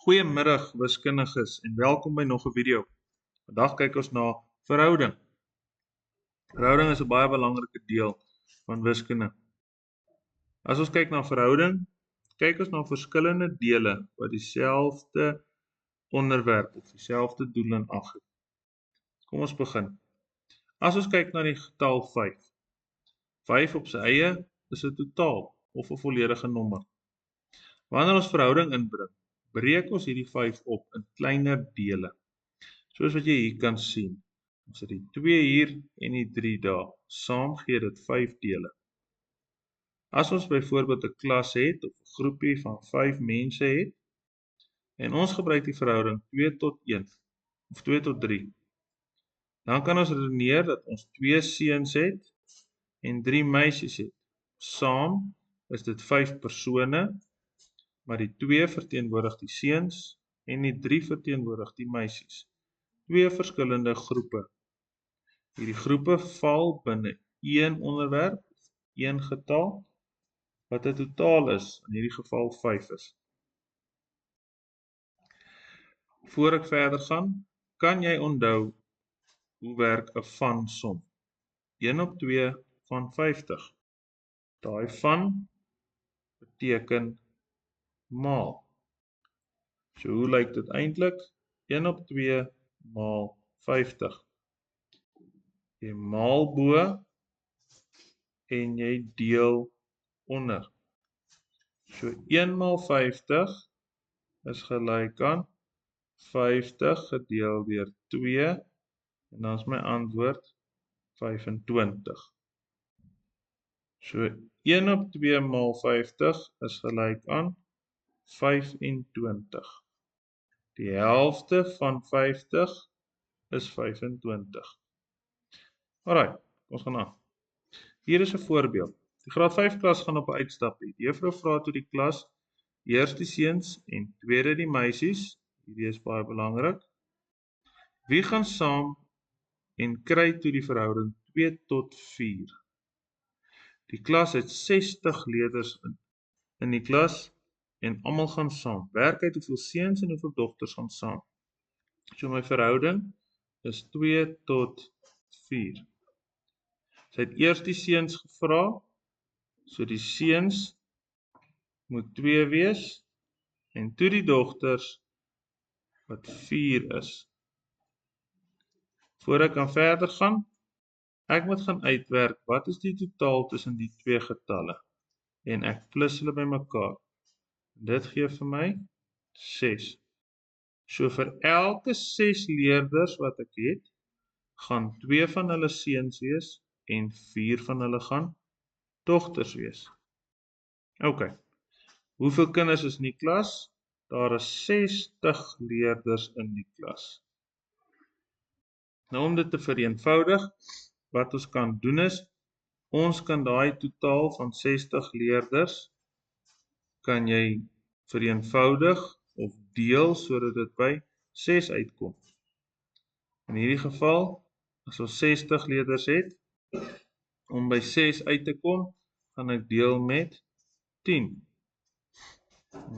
Goeiemiddag wiskundiges en welkom by nog 'n video. Vandag kyk ons na verhouding. Verhouding is 'n baie belangrike deel van wiskunde. As ons kyk na verhouding, kyk ons na verskillende dele wat dieselfde onderwerp of dieselfde doel in ag het. Kom ons begin. As ons kyk na die getal 5. 5 op sy eie is 'n totaal of 'n volledige nommer. Wanneer ons verhouding inbring, breek ons hierdie 5 op in kleiner dele. Soos wat jy hier kan sien. Ons het die 2 hier en die 3 daar. Saam gee dit 5 dele. As ons byvoorbeeld 'n klas het of 'n groepie van 5 mense het en ons gebruik die verhouding 2 tot 1 of 2 tot 3, dan kan ons redeneer dat ons 2 seuns het en 3 meisies het. Saam is dit 5 persone, maar die 2 verteenwoordig die seuns en die 3 verteenwoordig die meisies. 2 verskillende groepe. Hierdie groepe val binne een onderwerp, een getal, wat 'n totaal is, in hierdie geval 5 is. Voor ek verder gaan, kan jy onthou hoe werk 'n van-som? 1 op 2 van 50. Daai van beteken maal. So hoe lyk dit eintlik? 1 op 2 maal 50. Jy maal bo en jy deel onder. So 1 maal 50 is gelyk aan 50 gedeel deur 2 en dan is my antwoord 25. So 1 op 2 maal 50 is gelyk aan 25. Die helfte van 50 is 25. Alright, ons gaan aan. Hier is 'n voorbeeld. Die graad 5 klas gaan op 'n uitstapie. Die juffrou vra toe die klas, eers die seuns en tweede die meisies, hierdie is baie belangrik. Wie gaan saam en kry toe die verhouding 2 tot 4? Die klas het 60 leerders in die klas en almal gaan saam. Werk uit hoeveel seuns en hoeveel dogters gaan saam. So my verhouding is 2 tot 4. Sy het eers die seuns gevra, so die seuns moet 2 wees en toe die dogters wat 4 is. Voor ek kan verder gaan, ek moet gaan uitwerk wat is die totaal tussen die 2 getalle en ek plus hulle bymekaar. Dit gee vir my 6. So vir elke 6 leerders wat ek het, gaan 2 van hulle seuns wees en 4 van hulle gaan dogters wees. OK. Hoeveel kinders is in die klas? Daar is 60 leerders in die klas. Nou om dit te vereenvoudig, wat ons kan doen is, ons kan daai totaal van 60 leerders, kan jy vereenvoudig of deel sodat dit by 6 uitkom. In hierdie geval, as ons 60 leerders het, om by 6 uit te kom, gaan ek deel met 10.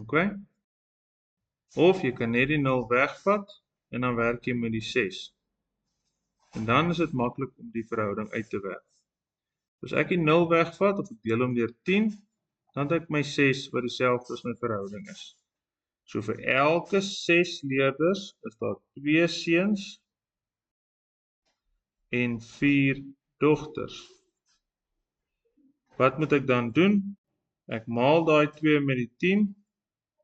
OK? Of jy kan net die 0 wegvat en dan werk jy met die 6. En dan is dit maklik om die verhouding uit te werk. As ek die 0 wegvat of ek deel hom deur 10, dan het ek my 6 wat dieselfde as my verhouding is. So vir elke 6 leerders is daar 2 seuns en 4 dogters. Wat moet ek dan doen? Ek maal daai 2 met die 10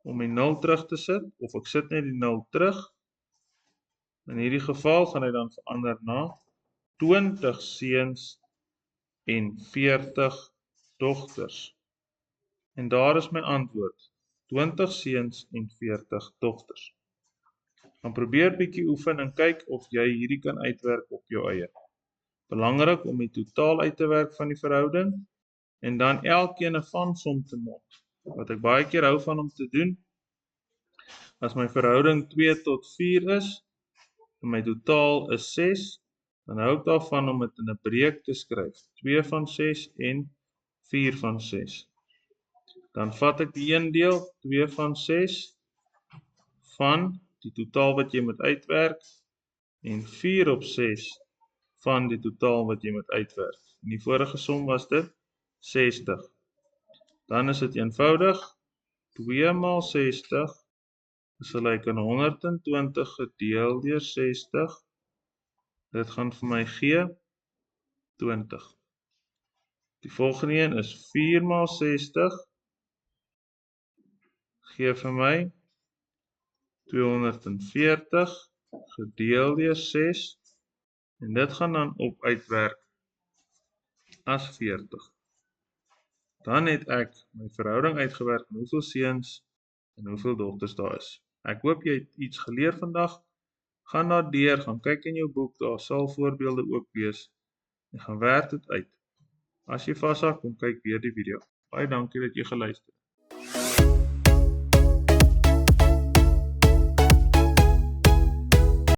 om die 0 terug te sit, of ek sit net die 0 terug. In hierdie geval gaan hy dan verander na 20 seuns en 40 dogters. En daar is my antwoord, 20 seuns en 40 dogters. Dan probeer bietjie oefen en kyk of jy hierdie kan uitwerk op jou eie. Belangrik om die totaal uit te werk van die verhouding en dan elkeen 'n van-som te maak. Wat ek baie keer hou van om te doen, as my verhouding 2 tot 4 is, en my totaal is 6, dan hou ek daarvan om dit in 'n breek te skryf. 2 van 6 en 4 van 6. Dan vat ek die een deel, 2 van 6, van die totaal wat jy moet uitwerk en 4 op 6 van die totaal wat jy moet uitwerk. In die vorige som was dit 60. Dan is dit eenvoudig, 2 maal 60 is gelyk aan 120 gedeel deur 60. Dit gaan vir my gee 20. Die volgende een is 4 maal 60 gee vir my 240 gedeel deur 6 en dit gaan dan op uitwerk as 40. Dan het ek my verhouding uitgewerk en hoeveel seuns en hoeveel dogters daar is. Ek hoop jy het iets geleer vandag. Gaan daardeur, gaan kyk in jou boek, daar sal voorbeelde ook wees en gaan werk dit uit. As jy vashak, kom kyk weer die video. Baie dankie dat jy geluister het.